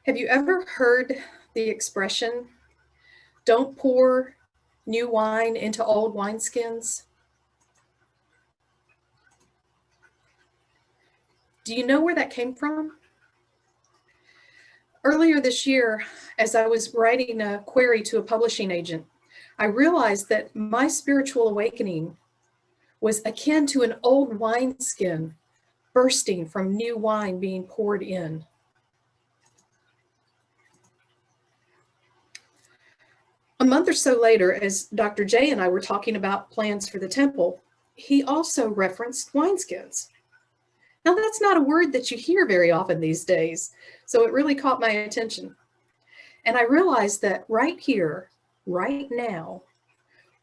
Have you ever heard the expression, don't pour new wine into old wineskins? Do you know where that came from? Earlier this year, as I was writing a query to a publishing agent, I realized that my spiritual awakening was akin to an old wineskin bursting from new wine being poured in. A month or so later, as Dr. J and I were talking about plans for the temple, he also referenced wineskins. Now, that's not a word that you hear very often these days, so it really caught my attention. And I realized that right here, right now,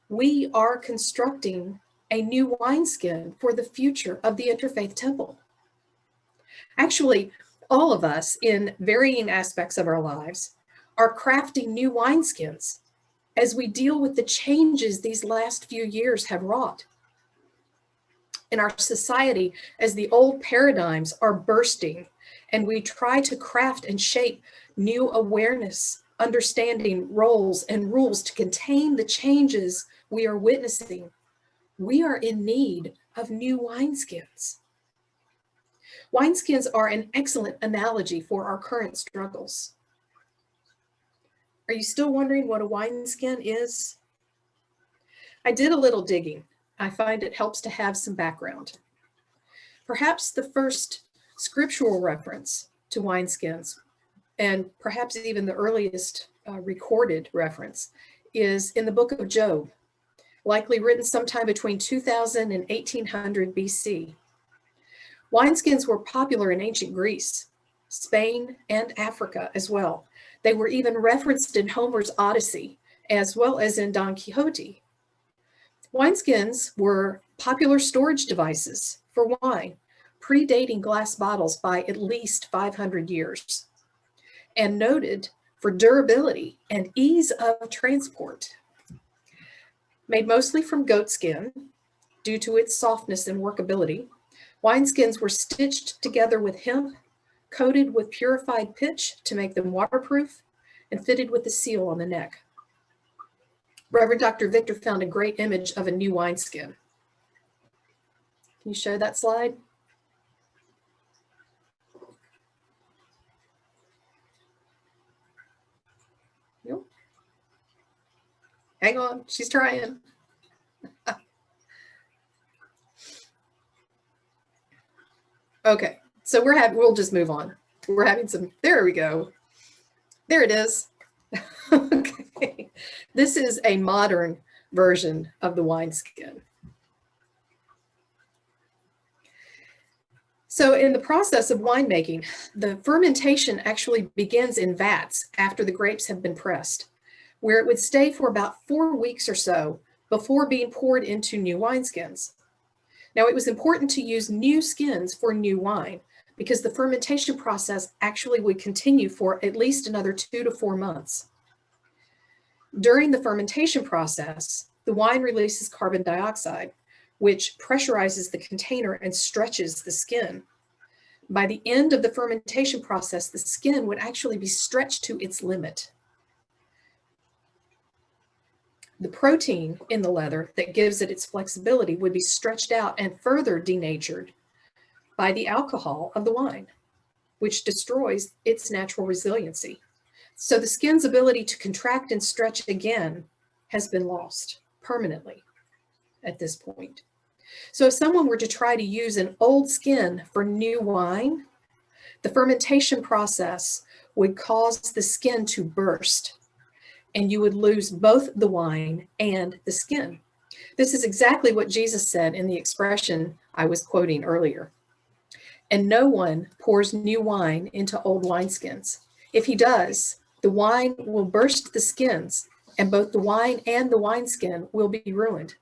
we are constructing a new wineskin for the future of the Interfaith Temple. Actually, all of us in varying aspects of our lives are crafting new wineskins as we deal with the changes these last few years have wrought. In our society, as the old paradigms are bursting and we try to craft and shape new awareness, understanding, roles, and rules to contain the changes we are witnessing, we are in need of new wineskins. Wineskins are an excellent analogy for our current struggles. Are you still wondering what a wineskin is? I did a little digging. I find it helps to have some background. Perhaps the first scriptural reference to wineskins, and perhaps even the earliest recorded reference, is in the book of Job, likely written sometime between 2000 and 1800 BC. Wineskins were popular in ancient Greece, Spain, and Africa as well. They were even referenced in Homer's Odyssey, as well as in Don Quixote. Wineskins were popular storage devices for wine, predating glass bottles by at least 500 years, and noted for durability and ease of transport. Made mostly from goat skin, due to its softness and workability, wineskins were stitched together with hemp, coated with purified pitch to make them waterproof, and fitted with a seal on the neck. Reverend Dr. Victor found a great image of a new wineskin. Can you show that slide? Nope. Hang on, she's trying. Okay, so we'll just move on. We're having some, there we go. There it is. Okay. This is a modern version of the wineskin. So in the process of winemaking, the fermentation actually begins in vats after the grapes have been pressed, where it would stay for about 4 weeks or so before being poured into new wineskins. Now, it was important to use new skins for new wine because the fermentation process actually would continue for at least another 2 to 4 months. During the fermentation process, the wine releases carbon dioxide, which pressurizes the container and stretches the skin. By the end of the fermentation process, the skin would actually be stretched to its limit. The protein in the leather that gives it its flexibility would be stretched out and further denatured by the alcohol of the wine, which destroys its natural resiliency. So the skin's ability to contract and stretch again has been lost permanently at this point. So if someone were to try to use an old skin for new wine, the fermentation process would cause the skin to burst, and you would lose both the wine and the skin. This is exactly what Jesus said in the expression I was quoting earlier. And no one pours new wine into old wineskins. If he does, the wine will burst the skins, and both the wine and the wineskin will be ruined.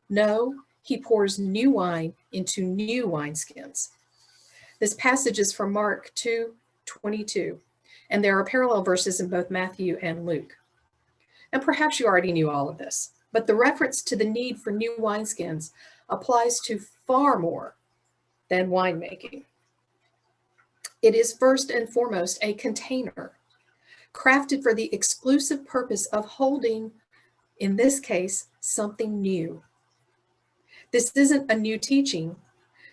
No, he pours new wine into new wineskins. This passage is from Mark 2:22, and there are parallel verses in both Matthew and Luke. And perhaps you already knew all of this, but the reference to the need for new wineskins applies to far more than winemaking. It is first and foremost a container, crafted for the exclusive purpose of holding, in this case, something new. This isn't a new teaching,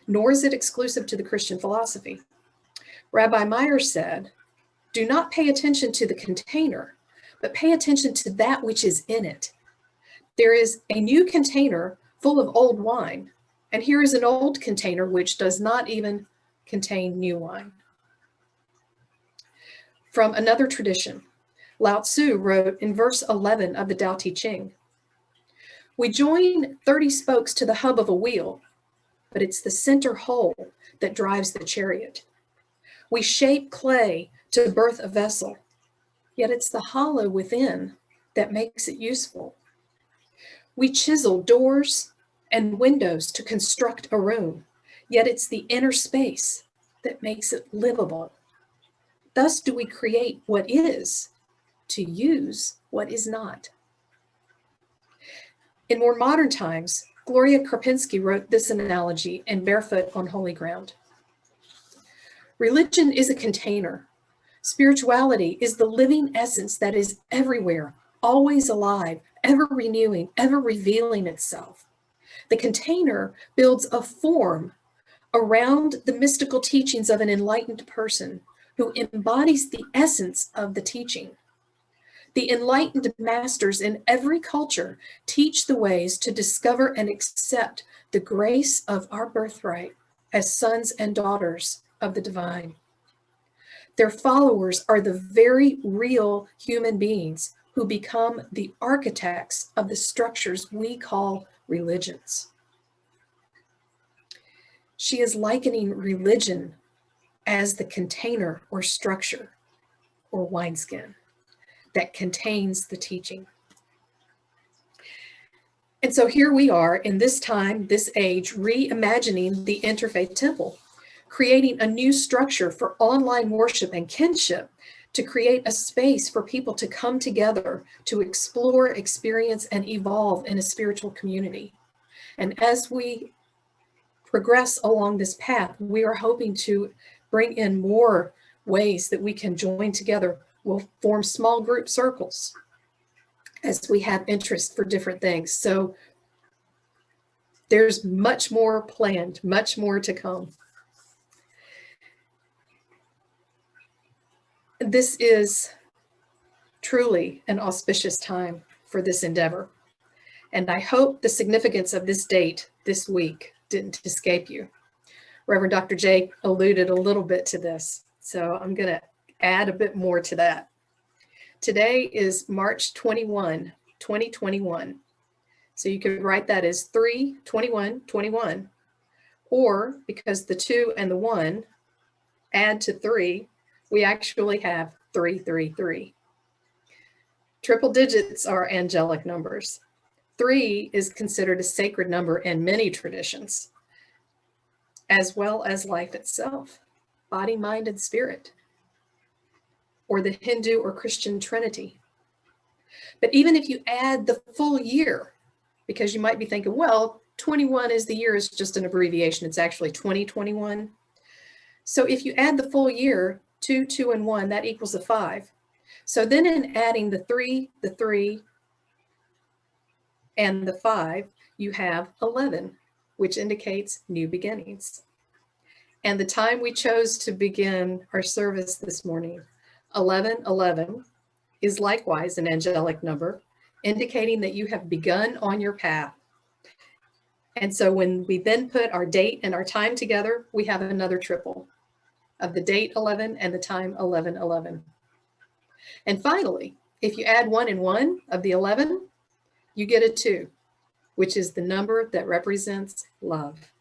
nor is it exclusive to the Christian philosophy. Rabbi Meyer said, "Do not pay attention to the container, but pay attention to that which is in it. There is a new container full of old wine, and here is an old container which does not even contain new wine." From another tradition, Lao Tzu wrote in verse 11 of the Tao Te Ching, "We join 30 spokes to the hub of a wheel, but it's the center hole that drives the chariot. We shape clay to birth a vessel, yet it's the hollow within that makes it useful. We chisel doors and windows to construct a room, yet it's the inner space that makes it livable. Thus do we create what is to use what is not." In more modern times, Gloria Karpinski wrote this analogy in Barefoot on Holy Ground. Religion is a container. Spirituality is the living essence that is everywhere, always alive, ever renewing, ever revealing itself. The container builds a form around the mystical teachings of an enlightened person who embodies the essence of the teaching. The enlightened masters in every culture teach the ways to discover and accept the grace of our birthright as sons and daughters of the divine. Their followers are the very real human beings who become the architects of the structures we call religions. She is likening religion as the container or structure or wineskin that contains the teaching. And so here we are in this time, this age, reimagining the Interfaith Temple, creating a new structure for online worship and kinship to create a space for people to come together to explore, experience, and evolve in a spiritual community. And as we progress along this path, we are hoping to bring in more ways that we can join together. We'll form small group circles as we have interest for different things. So there's much more planned, much more to come. This is truly an auspicious time for this endeavor. And I hope the significance of this date this week didn't escape you. Reverend Dr. J alluded a little bit to this, so I'm going to add a bit more to that. Today is March 21, 2021. So you could write that as 3/21/21, or because the 2 and the 1 add to 3, we actually have 333. Triple digits are angelic numbers. 3 is considered a sacred number in many traditions, as well as life itself, body, mind, and spirit, or the Hindu or Christian Trinity. But even if you add the full year, because you might be thinking, well, 21 is the year, is just an abbreviation. It's actually 2021. So if you add the full year, 2, 2, and 1, that equals a 5. So then in adding the 3, and the 5, you have 11, which indicates new beginnings. And the time we chose to begin our service this morning, 11:11, is likewise an angelic number, indicating that you have begun on your path. And so when we then put our date and our time together, we have another triple of the date 11 and the time 11:11. And finally, if you add 1 and 1 of the 11, you get a 2, which is the number that represents love.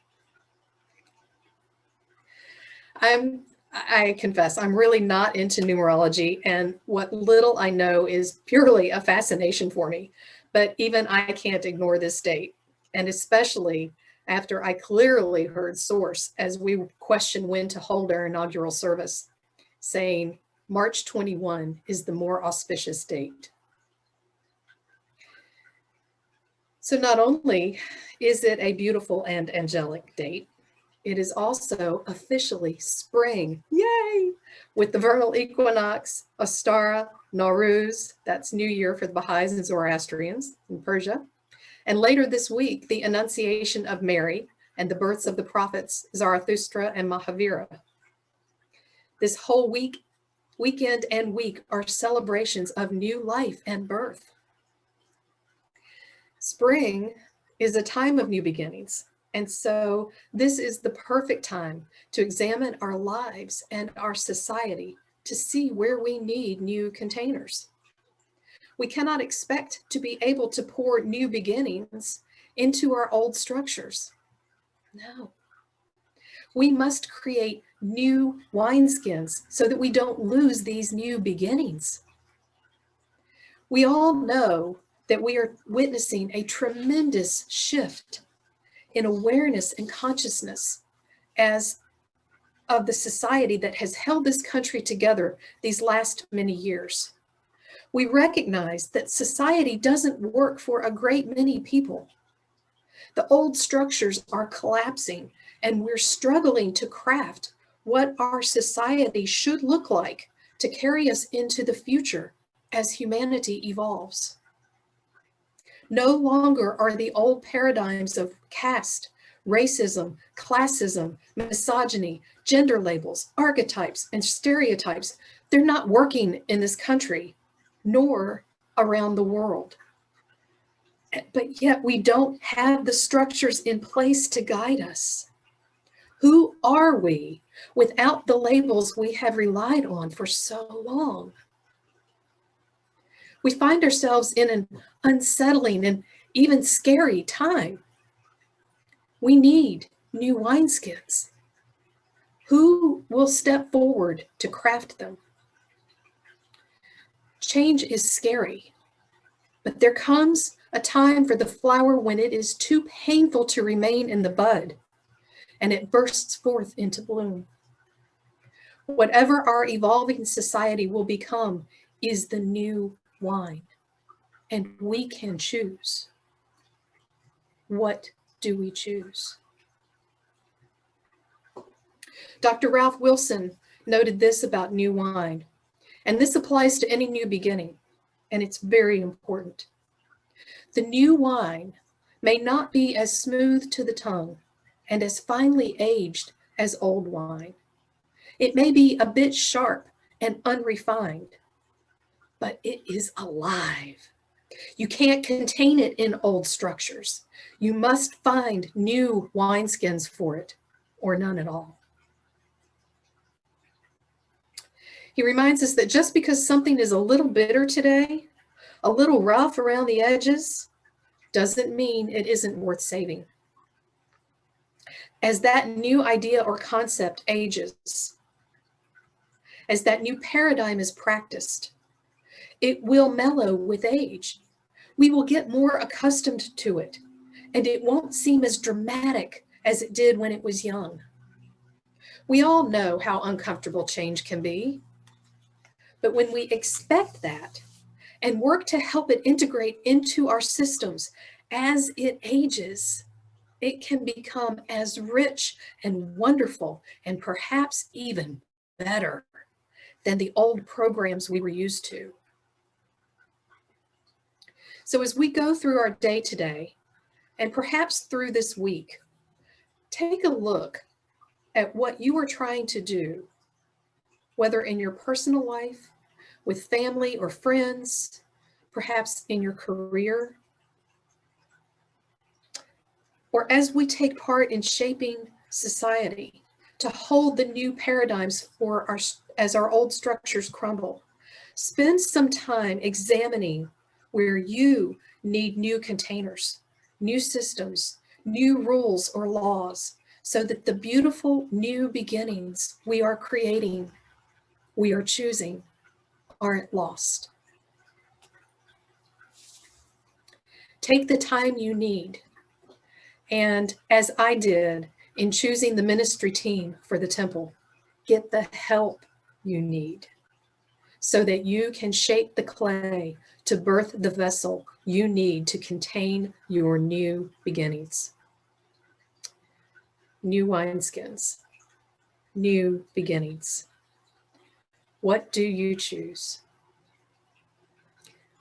I confess, I'm really not into numerology, and what little I know is purely a fascination for me. But even I can't ignore this date, and especially after I clearly heard Source as we questioned when to hold our inaugural service, saying March 21 is the more auspicious date. So not only is it a beautiful and angelic date, It is also officially spring. Yay! With the vernal equinox, Ostara, Nowruz, that's New Year for the Baha'is and Zoroastrians in Persia. And later this week, the Annunciation of Mary and the births of the prophets Zarathustra and Mahavira. This whole weekend and week are celebrations of new life and birth. Spring is a time of new beginnings. And so this is the perfect time to examine our lives and our society to see where we need new containers. We cannot expect to be able to pour new beginnings into our old structures. No. We must create new wineskins so that we don't lose these new beginnings. We all know that we are witnessing a tremendous shift in awareness and consciousness as of the society that has held this country together these last many years. We recognize that society doesn't work for a great many people. The old structures are collapsing, and we're struggling to craft what our society should look like to carry us into the future as humanity evolves. No longer are the old paradigms of caste, racism, classism, misogyny, gender labels, archetypes, and stereotypes. They're not working in this country, nor around the world. But yet we don't have the structures in place to guide us. Who are we without the labels we have relied on for so long? We find ourselves in an unsettling and even scary time. We need new wineskins. Who will step forward to craft them? Change is scary, but there comes a time for the flower when it is too painful to remain in the bud, and it bursts forth into bloom. Whatever our evolving society will become is the new wine, and we can choose. What do we choose? Dr. Ralph Wilson noted this about new wine, and this applies to any new beginning, and it's very important. The new wine may not be as smooth to the tongue and as finely aged as old wine. It may be a bit sharp and unrefined, but it is alive. You can't contain it in old structures. You must find new wineskins for it, or none at all. He reminds us that just because something is a little bitter today, a little rough around the edges, doesn't mean it isn't worth saving. As that new idea or concept ages, as that new paradigm is practiced, it will mellow with age. We will get more accustomed to it, and it won't seem as dramatic as it did when it was young. We all know how uncomfortable change can be, but when we expect that and work to help it integrate into our systems as it ages, it can become as rich and wonderful and perhaps even better than the old programs we were used to. So as we go through our day today, and perhaps through this week, take a look at what you are trying to do, whether in your personal life, with family or friends, perhaps in your career, or as we take part in shaping society to hold the new paradigms as our old structures crumble. Spend some time examining where you need new containers, new systems, new rules or laws, so that the beautiful new beginnings we are creating, we are choosing, aren't lost. Take the time you need. And as I did in choosing the ministry team for the temple, get the help you need so that you can shape the clay to birth the vessel you need to contain your new beginnings. new wineskins, new beginnings. What do you choose?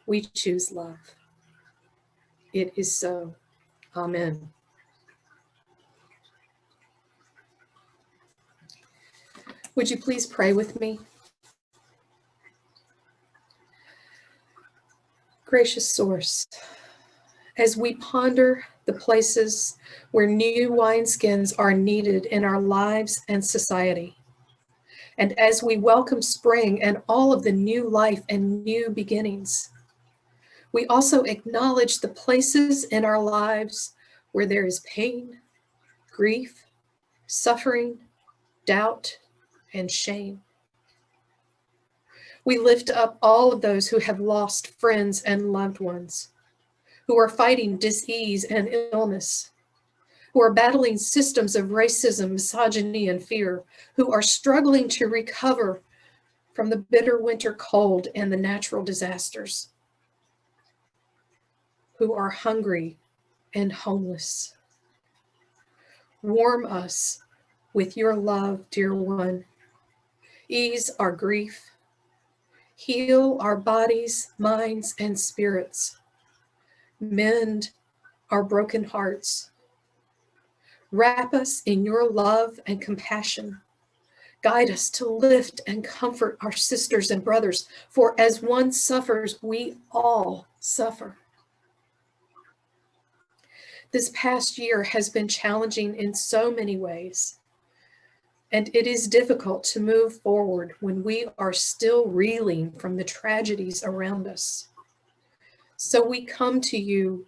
We choose love. It is so. Amen. Would you please pray with me? Gracious Source, as we ponder the places where new wineskins are needed in our lives and society, and as we welcome spring and all of the new life and new beginnings, we also acknowledge the places in our lives where there is pain, grief, suffering, doubt, and shame. We lift up all of those who have lost friends and loved ones, who are fighting disease and illness, who are battling systems of racism, misogyny, and fear, who are struggling to recover from the bitter winter cold and the natural disasters, who are hungry and homeless. Warm us with your love, dear one. Ease our grief. Heal our bodies, minds, and spirits. Mend our broken hearts. Wrap us in your love and compassion. Guide us to lift and comfort our sisters and brothers, for as one suffers, we all suffer. This past year has been challenging in so many ways, and it is difficult to move forward when we are still reeling from the tragedies around us. So we come to you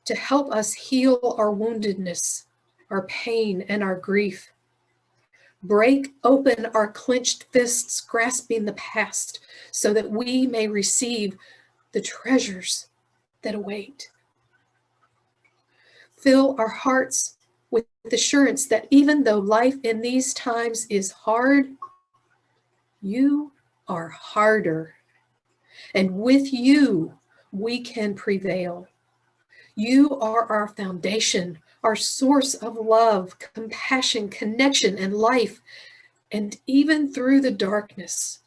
to help us heal our woundedness, our pain, and our grief. Break open our clenched fists grasping the past so that we may receive the treasures that await. Fill our hearts with assurance that even though life in these times is hard, you are harder. And with you, we can prevail. You are our foundation, our source of love, compassion, connection, and life. And even through the darkness,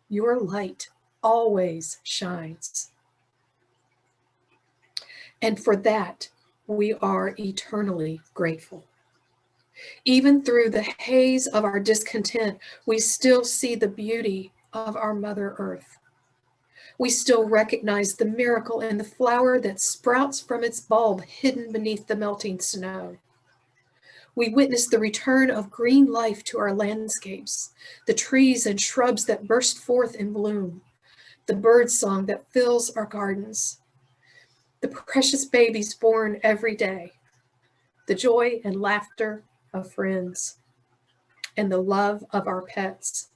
your light always shines. And for that, we are eternally grateful. Even through the haze of our discontent, we still see the beauty of our Mother Earth. We still recognize the miracle in the flower that sprouts from its bulb hidden beneath the melting snow. We witness the return of green life to our landscapes, the trees and shrubs that burst forth in bloom, the bird song that fills our gardens, the precious babies born every day, the joy and laughter of friends, and the love of our pets.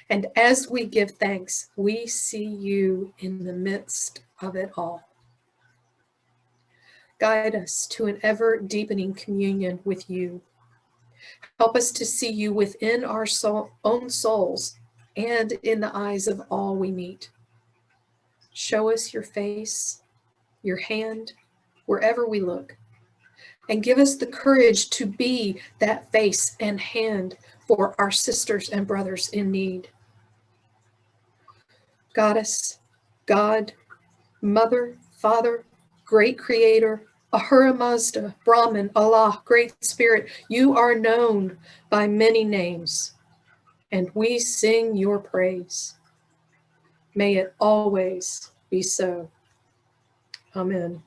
And as we give thanks, we see you in the midst of it all. Guide us to an ever deepening communion with you. Help us to see you within our own souls and in the eyes of all we meet. Show us your face, your hand, wherever we look, and give us the courage to be that face and hand for our sisters and brothers in need. Goddess, God, Mother, Father, Great Creator, Ahura Mazda, Brahman, Allah, Great Spirit, you are known by many names, and we sing your praise. May it always be so. Amen.